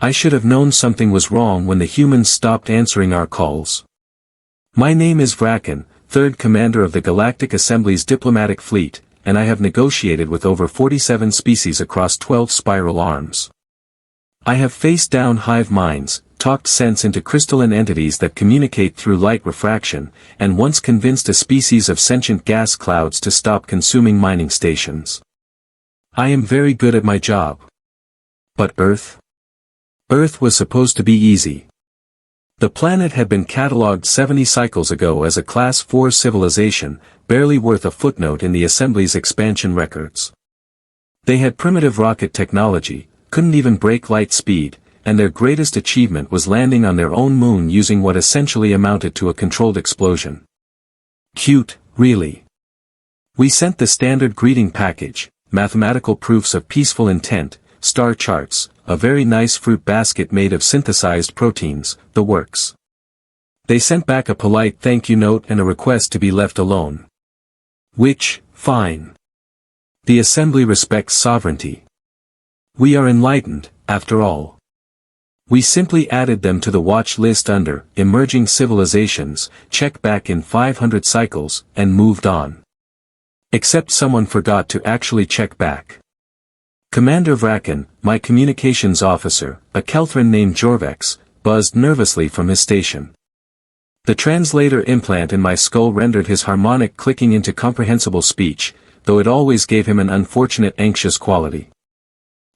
I should have known something was wrong when the humans stopped answering our calls. My name is Vraken, 3rd Commander of the Galactic Assembly's diplomatic fleet, and I have negotiated with over 47 species across 12 spiral arms. I have faced down hive minds, talked sense into crystalline entities that communicate through light refraction, and once convinced a species of sentient gas clouds to stop consuming mining stations. I am very good at my job. But Earth? Earth was supposed to be easy. The planet had been catalogued 70 cycles ago as a Class 4 civilization, barely worth a footnote in the Assembly's expansion records. They had primitive rocket technology, couldn't even break light speed, and their greatest achievement was landing on their own moon using what essentially amounted to a controlled explosion. Cute, really. We sent the standard greeting package, mathematical proofs of peaceful intent, star charts, a very nice fruit basket made of synthesized proteins, the works. They sent back a polite thank you note and a request to be left alone. Which, fine. The Assembly respects sovereignty. We are enlightened, after all. We simply added them to the watch list under Emerging Civilizations, check back in 500 cycles, and moved on. Except someone forgot to actually check back. Commander Vraken, my communications officer, a Kelthran named Jorvex, buzzed nervously from his station. The translator implant in my skull rendered his harmonic clicking into comprehensible speech, though it always gave him an unfortunate anxious quality.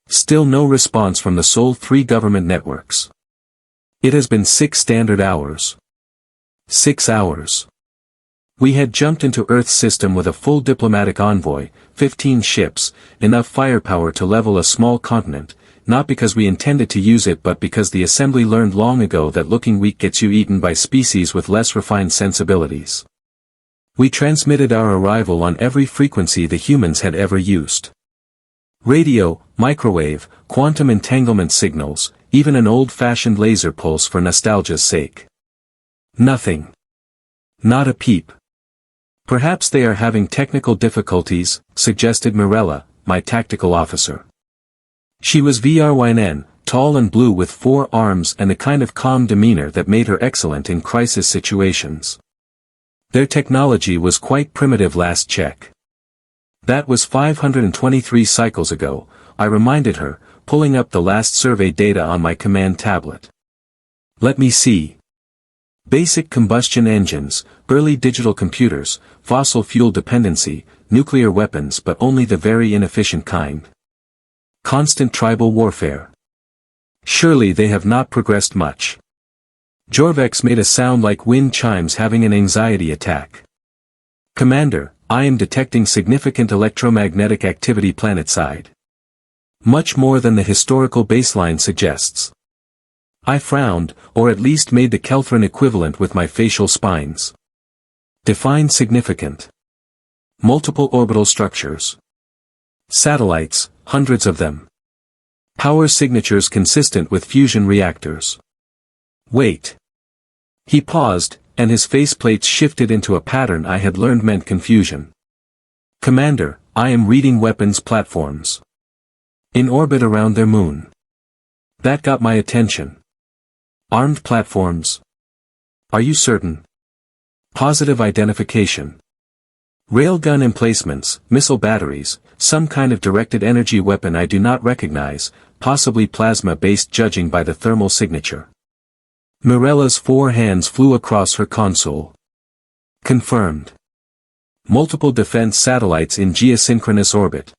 Still no response from the Sol 3 government networks. It has been 6 standard hours. 6 hours. We had jumped into Earth's system with a full diplomatic envoy, 15 ships, enough firepower to level a small continent, not because we intended to use it but because the Assembly learned long ago that looking weak gets you eaten by species with less refined sensibilities. We transmitted our arrival on every frequency the humans had ever used. Radio, microwave, quantum entanglement signals, even an old-fashioned laser pulse for nostalgia's sake. Nothing. Not a peep. Perhaps they are having technical difficulties, suggested Mirella, my tactical officer. She was VRYN, tall and blue with 4 arms and the kind of calm demeanor that made her excellent in crisis situations. Their technology was quite primitive last check. That was 523 cycles ago, I reminded her, pulling up the last survey data on my command tablet. Let me see. Basic combustion engines, early digital computers, fossil fuel dependency, nuclear weapons but only the very inefficient kind. Constant tribal warfare. Surely they have not progressed much. Jorvex made a sound like wind chimes having an anxiety attack. Commander, I am detecting significant electromagnetic activity planetside. Much more than the historical baseline suggests. I frowned, or at least made the Kelthran equivalent with my facial spines. Define significant. Multiple orbital structures. Satellites, hundreds of them. Power signatures consistent with fusion reactors. Wait. He paused, and his faceplates shifted into a pattern I had learned meant confusion. Commander, I am reading weapons platforms. In orbit around their moon. That got my attention. Armed platforms. Are you certain? Positive identification. Railgun emplacements, missile batteries, some kind of directed energy weapon I do not recognize, possibly plasma-based judging by the thermal signature. Mirella's 4 hands flew across her console. Confirmed. Multiple defense satellites in geosynchronous orbit.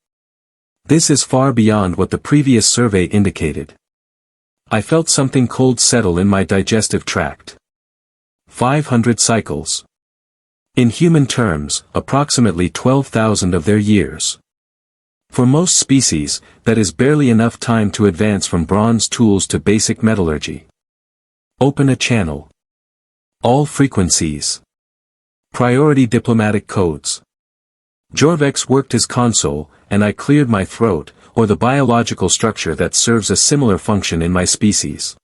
This is far beyond what the previous survey indicated. I felt something cold settle in my digestive tract. 500 cycles. In human terms, approximately 12,000 of their years. For most species, that is barely enough time to advance from bronze tools to basic metallurgy. Open a channel. All frequencies. Priority diplomatic codes. Jorvex worked his console, and I cleared my throat, or the biological structure that serves a similar function in my species.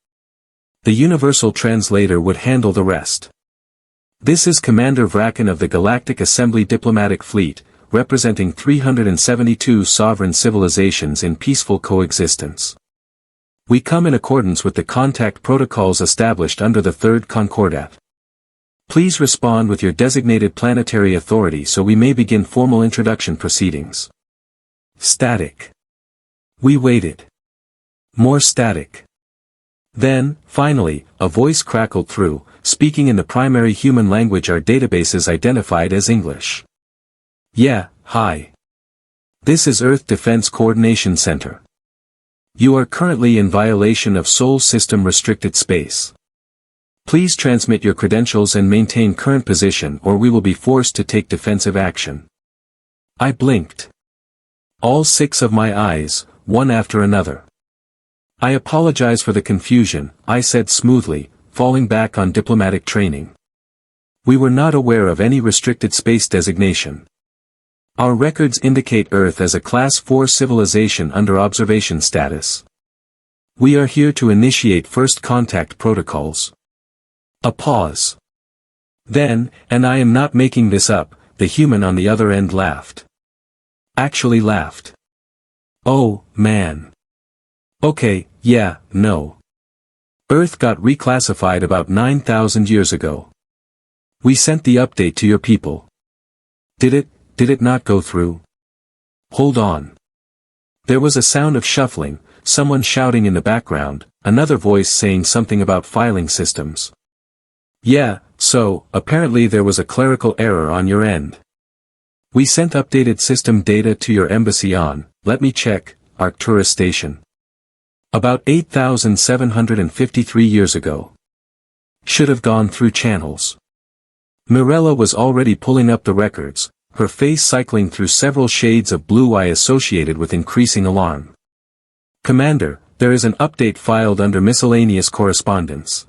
The universal translator would handle the rest. This is Commander Vraken of the Galactic Assembly Diplomatic Fleet, representing 372 sovereign civilizations in peaceful coexistence. We come in accordance with the contact protocols established under the Third Concordat. Please respond with your designated planetary authority so we may begin formal introduction proceedings. Static. We waited. More static. Then, finally, a voice crackled through, speaking in the primary human language our databases identified as English. Yeah, hi. This is Earth Defense Coordination Center. You are currently in violation of Sol System Restricted Space. Please transmit your credentials and maintain current position or we will be forced to take defensive action. I blinked. All 6 of my eyes, one after another. I apologize for the confusion, I said smoothly, falling back on diplomatic training. We were not aware of any restricted space designation. Our records indicate Earth as a Class 4 civilization under observation status. We are here to initiate first contact protocols. A pause. Then, and I am not making this up, the human on the other end laughed. Actually laughed. Oh, man. Okay, yeah, no. Earth got reclassified about 9,000 years ago. We sent the update to your people. Did it not go through? Hold on. There was a sound of shuffling, someone shouting in the background, another voice saying something about filing systems. Yeah, so, apparently there was a clerical error on your end. We sent updated system data to your embassy on, let me check, Arcturus Station. About 8,753 years ago. Should have gone through channels. Mirella was already pulling up the records, her face cycling through several shades of blue eye associated with increasing alarm. Commander, there is an update filed under miscellaneous correspondence.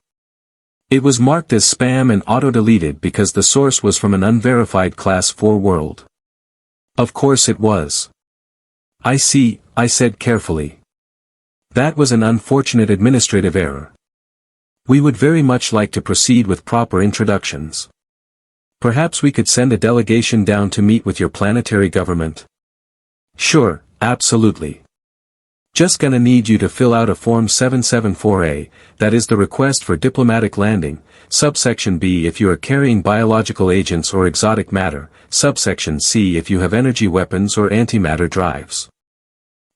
It was marked as spam and auto-deleted because the source was from an unverified Class 4 world. Of course it was. I see, I said carefully. That was an unfortunate administrative error. We would very much like to proceed with proper introductions. Perhaps we could send a delegation down to meet with your planetary government. Sure, absolutely. Just gonna need you to fill out a Form 774A, that is the request for diplomatic landing, subsection B if you are carrying biological agents or exotic matter, subsection C if you have energy weapons or antimatter drives.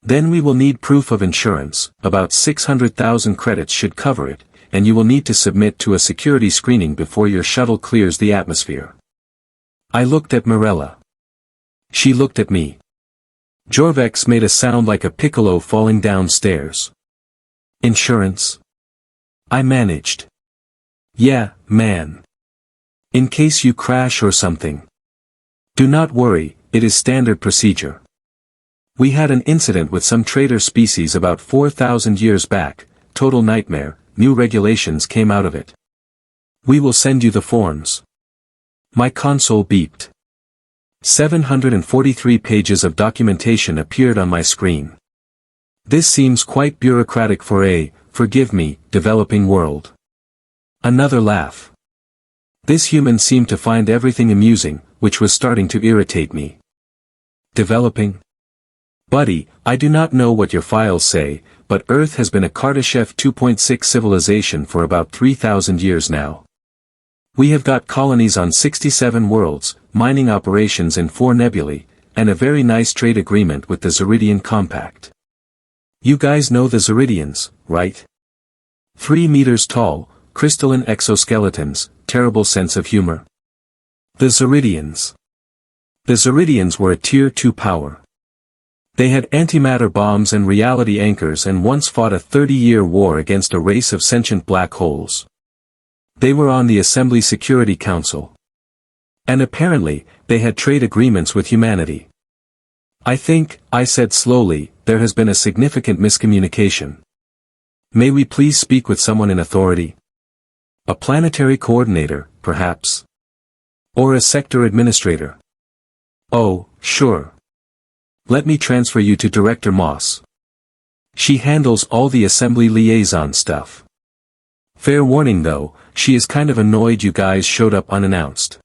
Then we will need proof of insurance, about 600,000 credits should cover it, and you will need to submit to a security screening before your shuttle clears the atmosphere. I looked at Mirella. She looked at me. Jorvex made a sound like a piccolo falling downstairs. Insurance? I managed. Yeah, man. In case you crash or something. Do not worry, it is standard procedure. We had an incident with some traitor species about 4,000 years back, total nightmare, new regulations came out of it. We will send you the forms. My console beeped. 743 pages of documentation appeared on my screen. This seems quite bureaucratic for a, forgive me, developing world. Another laugh. This human seemed to find everything amusing, which was starting to irritate me. Developing? Buddy, I do not know what your files say, but Earth has been a Kardashev 2.6 civilization for about 3,000 years now. We have got colonies on 67 worlds, mining operations in 4 nebulae, and a very nice trade agreement with the Zeridian Compact. You guys know the Zeridians, right? 3 meters tall, crystalline exoskeletons, terrible sense of humor. The Zeridians. The Zeridians were a Tier 2 power. They had antimatter bombs and reality anchors and once fought a 30-year war against a race of sentient black holes. They were on the Assembly Security Council. And apparently, they had trade agreements with humanity. I think, I said slowly, there has been a significant miscommunication. May we please speak with someone in authority? A planetary coordinator, perhaps? Or a sector administrator? Oh, sure. Let me transfer you to Director Moss. She handles all the Assembly liaison stuff. Fair warning though, she is kind of annoyed you guys showed up unannounced.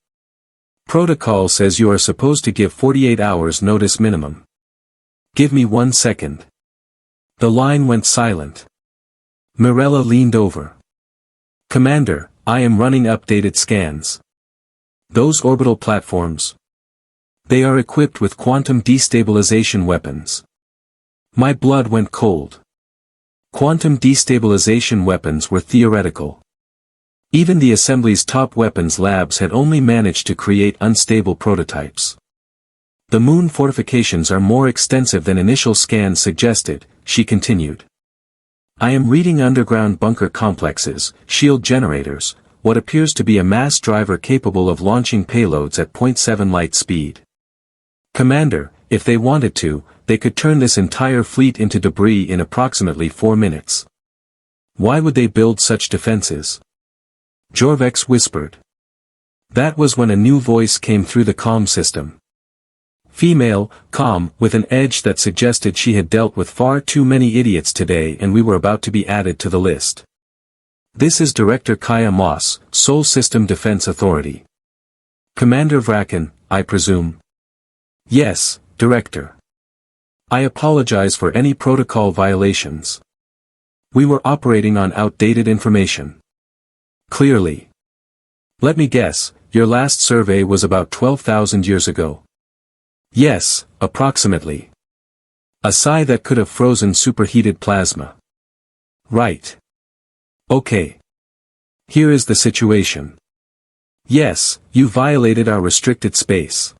Protocol says you are supposed to give 48 hours notice minimum. Give me 1 second. The line went silent. Mirella leaned over. Commander, I am running updated scans. Those orbital platforms. They are equipped with quantum destabilization weapons. My blood went cold. Quantum destabilization weapons were theoretical. Even the Assembly's top weapons labs had only managed to create unstable prototypes. The moon fortifications are more extensive than initial scans suggested, she continued. I am reading underground bunker complexes, shield generators, what appears to be a mass driver capable of launching payloads at 0.7 light speed. Commander, if they wanted to, they could turn this entire fleet into debris in approximately 4 minutes. Why would they build such defenses? Jorvex whispered. That was when a new voice came through the comm system. Female, calm, with an edge that suggested she had dealt with far too many idiots today and we were about to be added to the list. This is Director Kaya Moss, Sol System Defense Authority. Commander Vraken, I presume? Yes, Director. I apologize for any protocol violations. We were operating on outdated information. Clearly. Let me guess, your last survey was about 12,000 years ago. Yes, approximately. A psi that could have frozen superheated plasma. Right. Okay. Here is the situation. Yes, you violated our restricted space.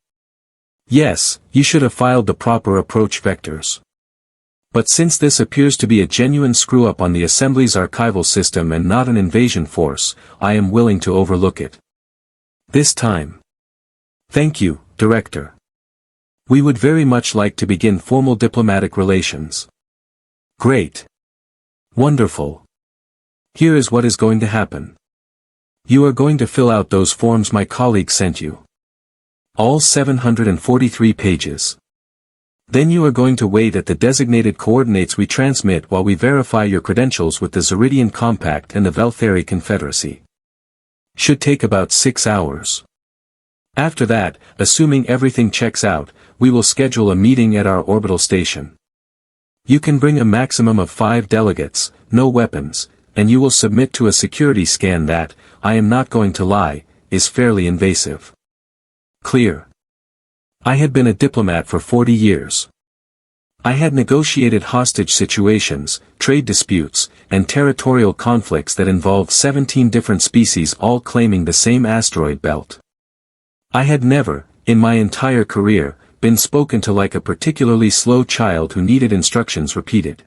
Yes, you should have filed the proper approach vectors. But since this appears to be a genuine screw-up on the Assembly's archival system and not an invasion force, I am willing to overlook it. This time. Thank you, Director. We would very much like to begin formal diplomatic relations. Great. Wonderful. Here is what is going to happen. You are going to fill out those forms my colleague sent you. All 743 pages. Then you are going to wait at the designated coordinates we transmit while we verify your credentials with the Zeridian Compact and the Veltheri Confederacy. Should take about 6 hours. After that, assuming everything checks out, we will schedule a meeting at our orbital station. You can bring a maximum of 5 delegates, no weapons, and you will submit to a security scan that, I am not going to lie, is fairly invasive. Clear. I had been a diplomat for 40 years. I had negotiated hostage situations, trade disputes, and territorial conflicts that involved 17 different species all claiming the same asteroid belt. I had never, in my entire career, been spoken to like a particularly slow child who needed instructions repeated.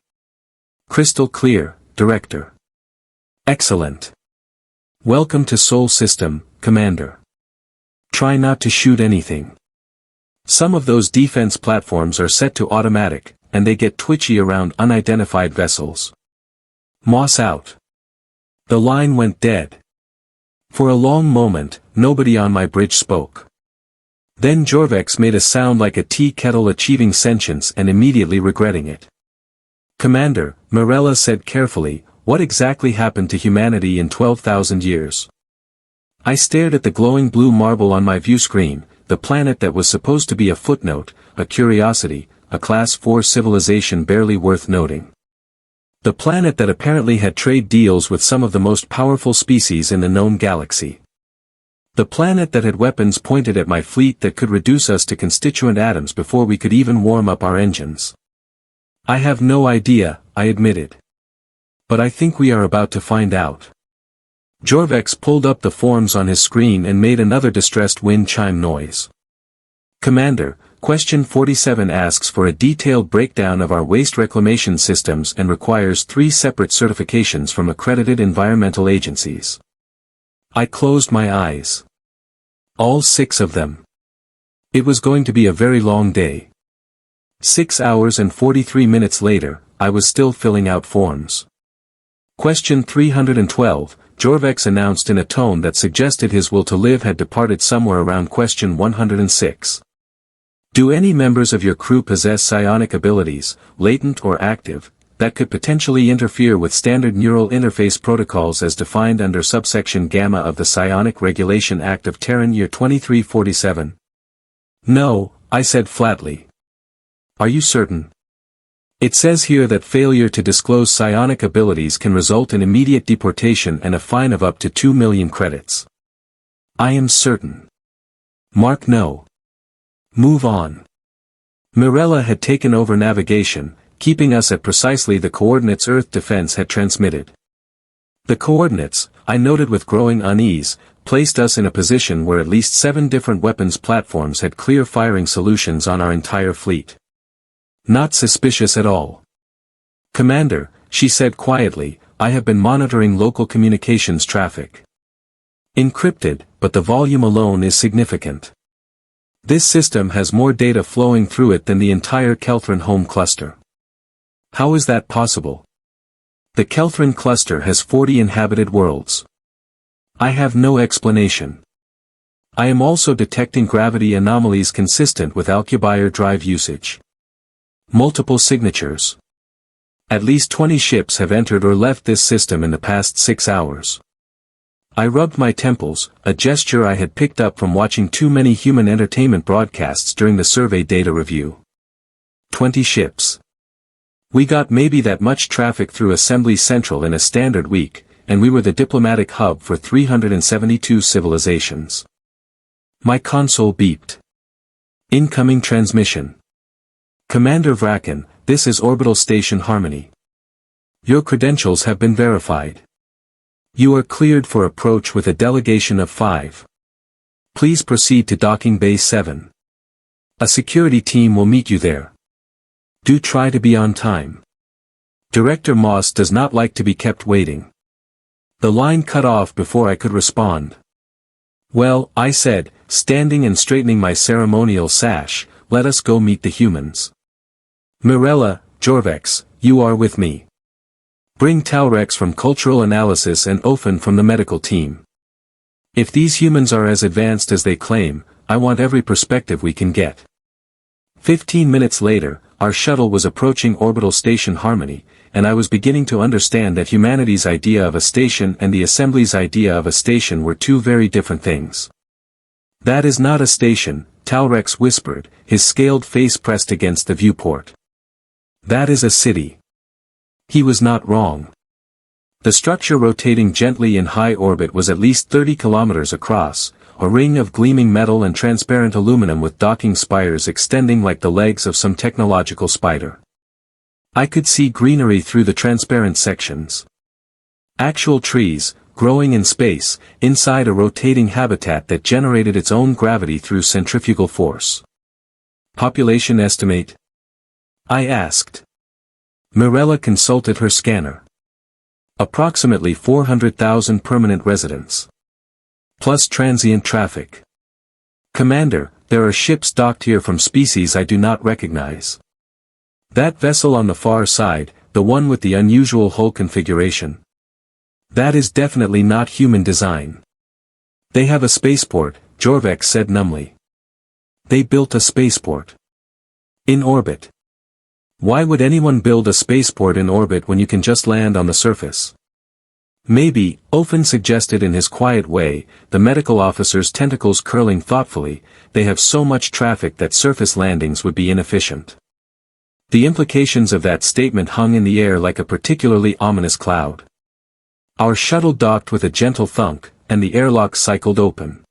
Crystal clear, Director. Excellent. Welcome to Sol System, Commander. Try not to shoot anything. Some of those defense platforms are set to automatic, and they get twitchy around unidentified vessels. Moss out. The line went dead. For a long moment, nobody on my bridge spoke. Then Jorvex made a sound like a tea kettle achieving sentience and immediately regretting it. Commander, Mirella said carefully, what exactly happened to humanity in 12,000 years? I stared at the glowing blue marble on my view screen, the planet that was supposed to be a footnote, a curiosity, a Class 4 civilization barely worth noting. The planet that apparently had trade deals with some of the most powerful species in the known galaxy. The planet that had weapons pointed at my fleet that could reduce us to constituent atoms before we could even warm up our engines. I have no idea, I admitted. But I think we are about to find out. Jorvex pulled up the forms on his screen and made another distressed wind chime noise. Commander, question 47 asks for a detailed breakdown of our waste reclamation systems and requires 3 separate certifications from accredited environmental agencies. I closed my eyes. All 6 of them. It was going to be a very long day. 6 hours and 43 minutes later, I was still filling out forms. Question 312, Jorvex announced in a tone that suggested his will to live had departed somewhere around question 106. Do any members of your crew possess psionic abilities, latent or active, that could potentially interfere with standard neural interface protocols as defined under subsection Gamma of the Psionic Regulation Act of Terran Year 2347? No, I said flatly. Are you certain? It says here that failure to disclose psionic abilities can result in immediate deportation and a fine of up to 2 million credits. I am certain. Mark no. Move on. Mirella had taken over navigation, keeping us at precisely the coordinates Earth Defense had transmitted. The coordinates, I noted with growing unease, placed us in a position where at least 7 different weapons platforms had clear firing solutions on our entire fleet. Not suspicious at all. Commander, she said quietly, I have been monitoring local communications traffic. Encrypted, but the volume alone is significant. This system has more data flowing through it than the entire Kelthran home cluster. How is that possible? The Kelthran cluster has 40 inhabited worlds. I have no explanation. I am also detecting gravity anomalies consistent with Alcubierre drive usage. Multiple signatures. At least 20 ships have entered or left this system in the past 6 hours. I rubbed my temples, a gesture I had picked up from watching too many human entertainment broadcasts during the survey data review. 20 ships. We got maybe that much traffic through Assembly Central in a standard week, and we were the diplomatic hub for 372 civilizations. My console beeped. Incoming transmission. Commander Vraken, this is Orbital Station Harmony. Your credentials have been verified. You are cleared for approach with a delegation of 5. Please proceed to Docking Bay 7. A security team will meet you there. Do try to be on time. Director Moss does not like to be kept waiting. The line cut off before I could respond. Well, I said, standing and straightening my ceremonial sash, let us go meet the humans. Mirella, Jorvex, you are with me. Bring Talrex from Cultural Analysis and Ofen from the medical team. If these humans are as advanced as they claim, I want every perspective we can get. 15 minutes later, our shuttle was approaching Orbital Station Harmony, and I was beginning to understand that humanity's idea of a station and the Assembly's idea of a station were two very different things. That is not a station, Talrex whispered, his scaled face pressed against the viewport. That is a city. He was not wrong. The structure rotating gently in high orbit was at least 30 kilometers across, a ring of gleaming metal and transparent aluminum with docking spires extending like the legs of some technological spider. I could see greenery through the transparent sections. Actual trees, growing in space, inside a rotating habitat that generated its own gravity through centrifugal force. Population estimate? I asked. Mirella consulted her scanner. Approximately 400,000 permanent residents. Plus transient traffic. Commander, there are ships docked here from species I do not recognize. That vessel on the far side, the one with the unusual hull configuration. That is definitely not human design. They have a spaceport, Jorvex said numbly. They built a spaceport. In orbit. Why would anyone build a spaceport in orbit when you can just land on the surface? Maybe, Ofen suggested in his quiet way, the medical officer's tentacles curling thoughtfully, they have so much traffic that surface landings would be inefficient. The implications of that statement hung in the air like a particularly ominous cloud. Our shuttle docked with a gentle thunk, and the airlock cycled open.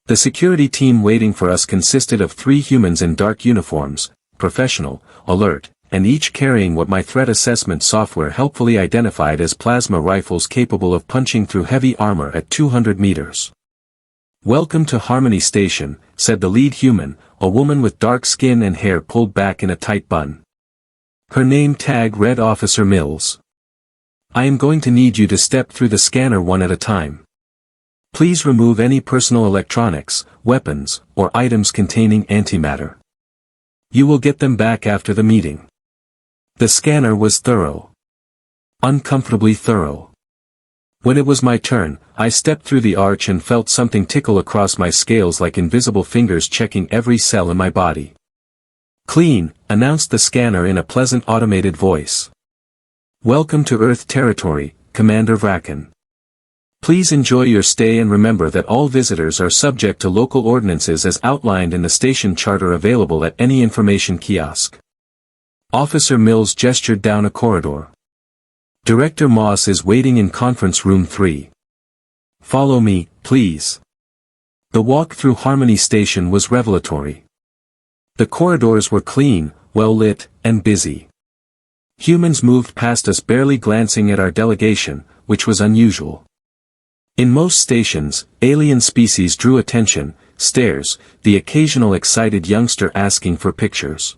The security team waiting for us consisted of 3 humans in dark uniforms, professional, alert, and each carrying what my threat assessment software helpfully identified as plasma rifles capable of punching through heavy armor at 200 meters. Welcome to Harmony Station, said the lead human, a woman with dark skin and hair pulled back in a tight bun. Her name tag read Officer Mills. I am going to need you to step through the scanner one at a time. Please remove any personal electronics, weapons, or items containing antimatter. You will get them back after the meeting. The scanner was thorough. Uncomfortably thorough. When it was my turn, I stepped through the arch and felt something tickle across my scales like invisible fingers checking every cell in my body. Clean, announced the scanner in a pleasant automated voice. Welcome to Earth territory, Commander Vraken. Please enjoy your stay and remember that all visitors are subject to local ordinances as outlined in the station charter available at any information kiosk. Officer Mills gestured down a corridor. Director Moss is waiting in conference room 3. Follow me, please. The walk through Harmony Station was revelatory. The corridors were clean, well lit, and busy. Humans moved past us barely glancing at our delegation, which was unusual. In most stations, alien species drew attention, stares, the occasional excited youngster asking for pictures.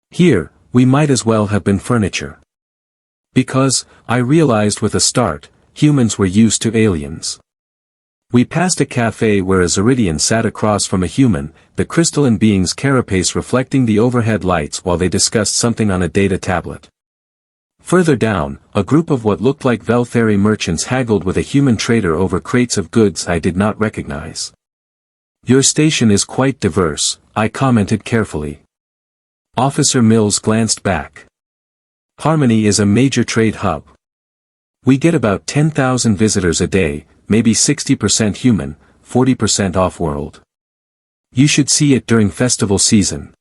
Here, we might as well have been furniture. Because, I realized with a start, humans were used to aliens. We passed a cafe where a Zeridian sat across from a human, the crystalline being's carapace reflecting the overhead lights while they discussed something on a data tablet. Further down, a group of what looked like Velthari merchants haggled with a human trader over crates of goods I did not recognize. Your station is quite diverse, I commented carefully. Officer Mills glanced back. Harmony is a major trade hub. We get about 10,000 visitors a day, maybe 60% human, 40% off-world. You should see it during festival season.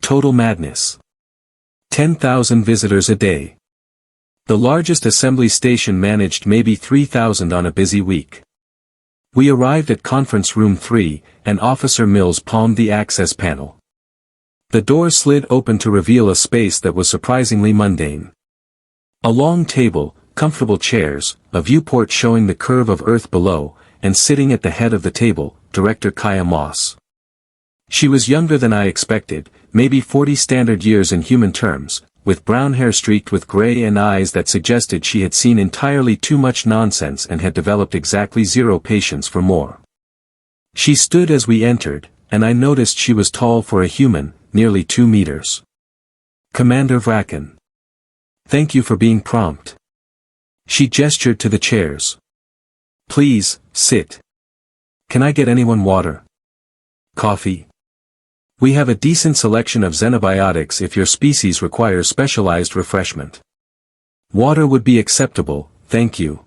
Total madness. 10,000 visitors a day. The largest assembly station managed maybe 3,000 on a busy week. We arrived at conference room 3, and Officer Mills palmed the access panel. The door slid open to reveal a space that was surprisingly mundane. A long table, comfortable chairs, a viewport showing the curve of Earth below, and sitting at the head of the table, Director Kaya Moss. She was younger than I expected, maybe 40 standard years in human terms, with brown hair streaked with gray and eyes that suggested she had seen entirely too much nonsense and had developed exactly zero patience for more. She stood as we entered, and I noticed she was tall for a human, nearly 2 meters. Commander Vraken. Thank you for being prompt. She gestured to the chairs. Please, sit. Can I get anyone water? Coffee? We have a decent selection of xenobiotics if your species requires specialized refreshment. Water would be acceptable, thank you.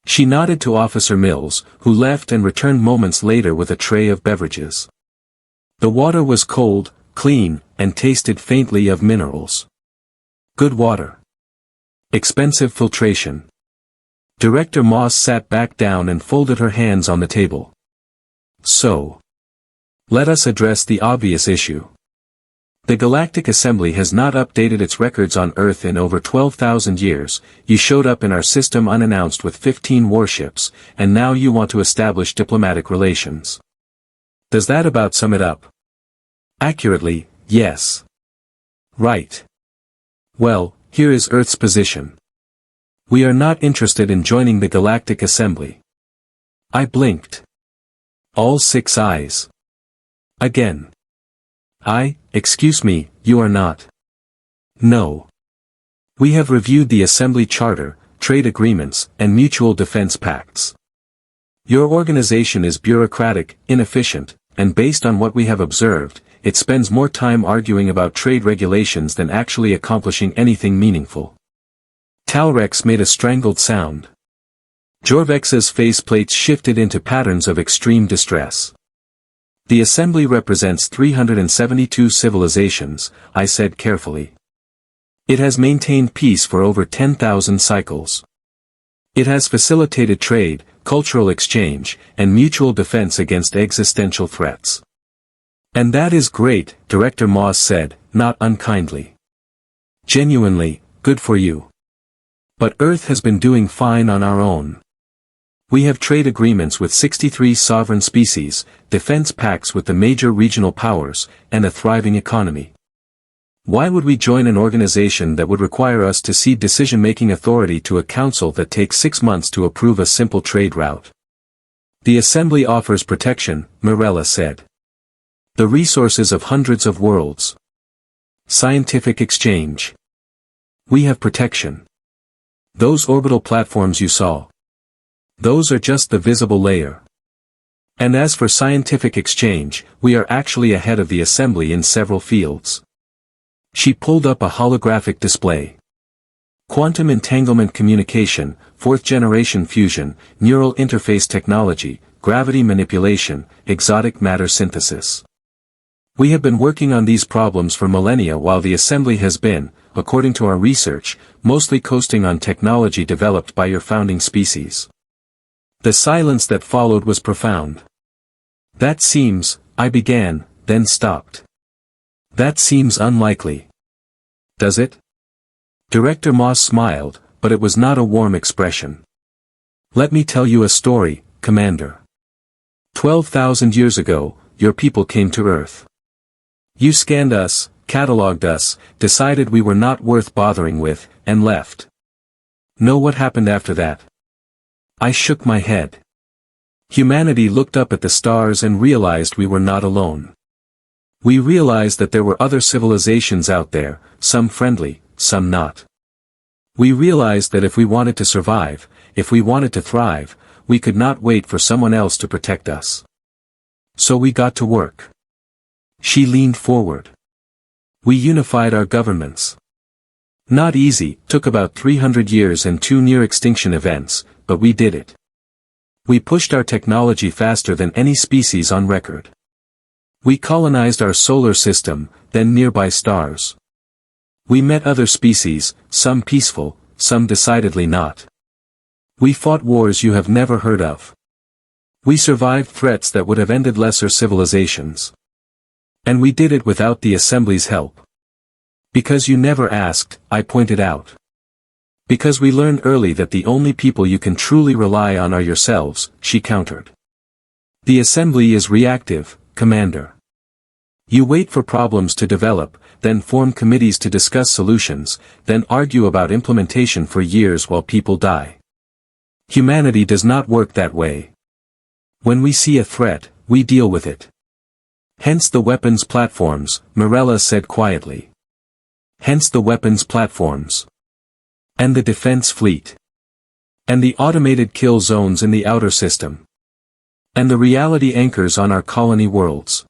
She nodded to Officer Mills, who left and returned moments later with a tray of beverages. The water was cold, clean, and tasted faintly of minerals. Good water. Expensive filtration. Director Moss sat back down and folded her hands on the table. So. Let us address the obvious issue. The Galactic Assembly has not updated its records on Earth in over 12,000 years, you showed up in our system unannounced with 15 warships, and now you want to establish diplomatic relations. Does that about sum it up? Accurately, yes. Right. Well, here is Earth's position. We are not interested in joining the Galactic Assembly. I blinked. All 6 eyes. Again. Excuse me, you are not. No. We have reviewed the Assembly Charter, trade agreements, and mutual defense pacts. Your organization is bureaucratic, inefficient, and based on what we have observed, it spends more time arguing about trade regulations than actually accomplishing anything meaningful. Talrex made a strangled sound. Jorvex's faceplates shifted into patterns of extreme distress. The Assembly represents 372 civilizations, I said carefully. It has maintained peace for over 10,000 cycles. It has facilitated trade, cultural exchange, and mutual defense against existential threats. And that is great, Director Moss said, not unkindly. Genuinely, good for you. But Earth has been doing fine on our own. We have trade agreements with 63 sovereign species, defense pacts with the major regional powers, and a thriving economy. Why would we join an organization that would require us to cede decision-making authority to a council that takes 6 months to approve a simple trade route? The Assembly offers protection, Mirella said. The resources of hundreds of worlds. Scientific exchange. We have protection. Those orbital platforms you saw. Those are just the visible layer. And as for scientific exchange, we are actually ahead of the Assembly in several fields. She pulled up a holographic display. Quantum entanglement communication, 4th-generation fusion, neural interface technology, gravity manipulation, exotic matter synthesis. We have been working on these problems for millennia while the assembly has been, according to our research, mostly coasting on technology developed by your founding species. The silence that followed was profound. That seems, I began, then stopped. That seems unlikely. Does it? Director Moss smiled, but it was not a warm expression. Let me tell you a story, Commander. 12,000 years ago, your people came to Earth. You scanned us, catalogued us, decided we were not worth bothering with, and left. Know what happened after that? I shook my head. Humanity looked up at the stars and realized we were not alone. We realized that there were other civilizations out there, some friendly, some not. We realized that if we wanted to survive, if we wanted to thrive, we could not wait for someone else to protect us. So we got to work. She leaned forward. We unified our governments. Not easy, took about 300 years and 2 near-extinction events, but we did it. We pushed our technology faster than any species on record. We colonized our solar system, then nearby stars. We met other species, some peaceful, some decidedly not. We fought wars you have never heard of. We survived threats that would have ended lesser civilizations. And we did it without the Assembly's help. Because you never asked, I pointed out. Because we learned early that the only people you can truly rely on are yourselves, she countered. The Assembly is reactive, Commander. You wait for problems to develop, then form committees to discuss solutions, then argue about implementation for years while people die. Humanity does not work that way. When we see a threat, we deal with it. Hence the weapons platforms, Mirella said quietly. Hence the weapons platforms. And the defense fleet. And the automated kill zones in the outer system. And the reality anchors on our colony worlds.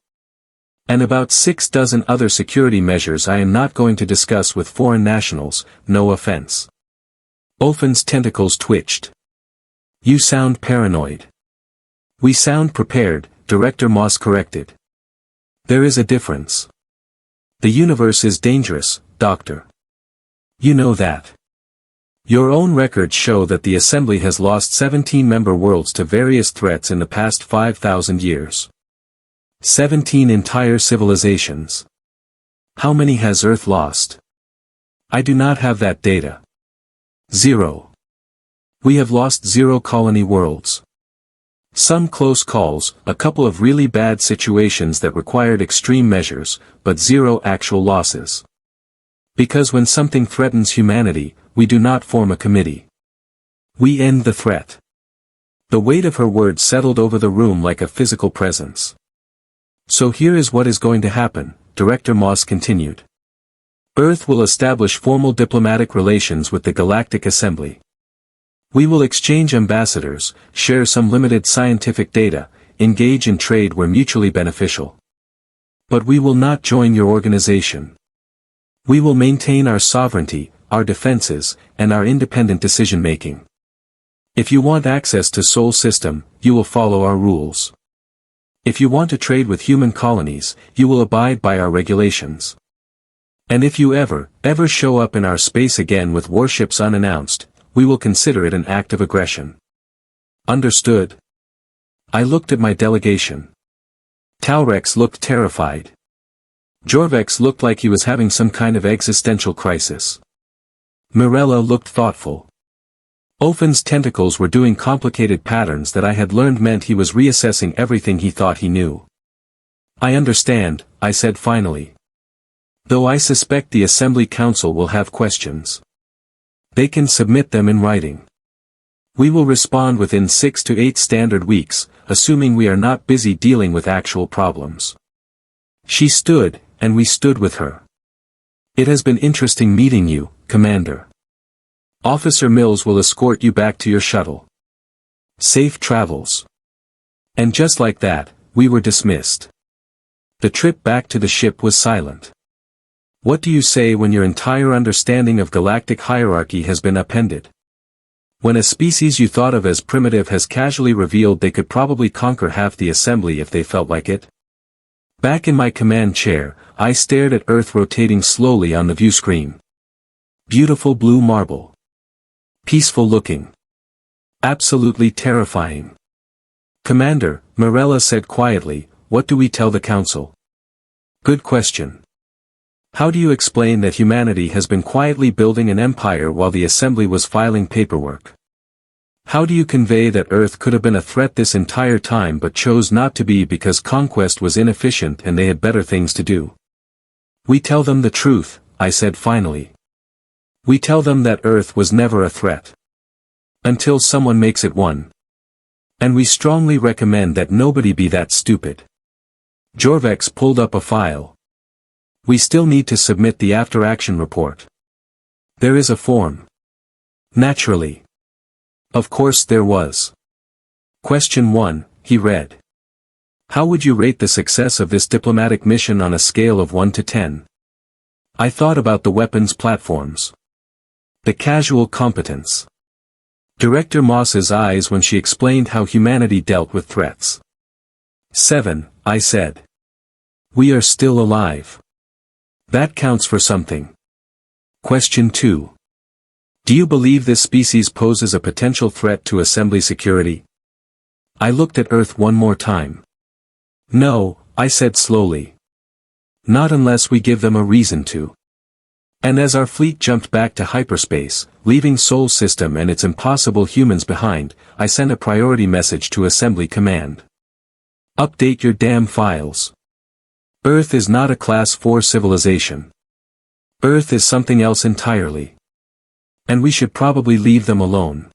And about 6 dozen other security measures I am not going to discuss with foreign nationals, no offense. Ulfin's tentacles twitched. You sound paranoid. We sound prepared, Director Moss corrected. There is a difference. The universe is dangerous, Doctor. You know that. Your own records show that the Assembly has lost 17 member worlds to various threats in the past 5,000 years. 17 entire civilizations. How many has Earth lost? I do not have that data. 0. We have lost 0 colony worlds. Some close calls, a couple of really bad situations that required extreme measures, but 0 actual losses. Because when something threatens humanity, we do not form a committee. We end the threat. The weight of her words settled over the room like a physical presence. So here is what is going to happen, Director Moss continued. Earth will establish formal diplomatic relations with the Galactic Assembly. We will exchange ambassadors, share some limited scientific data, engage in trade where mutually beneficial. But we will not join your organization. We will maintain our sovereignty, our defenses, and our independent decision-making. If you want access to Sol System, you will follow our rules. If you want to trade with human colonies, you will abide by our regulations. And if you ever show up in our space again with warships unannounced, we will consider it an act of aggression. Understood? I looked at my delegation. Talrex looked terrified. Jorvex looked like he was having some kind of existential crisis. Mirella looked thoughtful. Ulfin's tentacles were doing complicated patterns that I had learned meant he was reassessing everything he thought he knew. I understand, I said finally. Though I suspect the Assembly Council will have questions. They can submit them in writing. We will respond within 6 to 8 standard weeks, assuming we are not busy dealing with actual problems. She stood, and we stood with her. It has been interesting meeting you, Commander. Officer Mills will escort you back to your shuttle. Safe travels. And just like that, we were dismissed. The trip back to the ship was silent. What do you say when your entire understanding of galactic hierarchy has been upended? When a species you thought of as primitive has casually revealed they could probably conquer half the assembly if they felt like it? Back in my command chair, I stared at Earth rotating slowly on the view screen. Beautiful blue marble. Peaceful looking. Absolutely terrifying. Commander, Morella said quietly, what do we tell the Council? Good question. How do you explain that humanity has been quietly building an empire while the Assembly was filing paperwork? How do you convey that Earth could have been a threat this entire time but chose not to be because conquest was inefficient and they had better things to do? We tell them the truth, I said finally. We tell them that Earth was never a threat. Until someone makes it one. And we strongly recommend that nobody be that stupid. Jorvex pulled up a file. We still need to submit the after-action report. There is a form. Naturally. Of course there was. Question 1, he read. How would you rate the success of this diplomatic mission on a scale of 1 to 10? I thought about the weapons platforms. The casual competence. Director Moss's eyes when she explained how humanity dealt with threats. 7, I said. We are still alive. That counts for something. Question 2. Do you believe this species poses a potential threat to Assembly security? I looked at Earth one more time. No, I said slowly. Not unless we give them a reason to. And as our fleet jumped back to hyperspace, leaving Sol System and its impossible humans behind, I sent a priority message to Assembly Command. Update your damn files. Earth is not a Class 4 civilization. Earth is something else entirely. And we should probably leave them alone.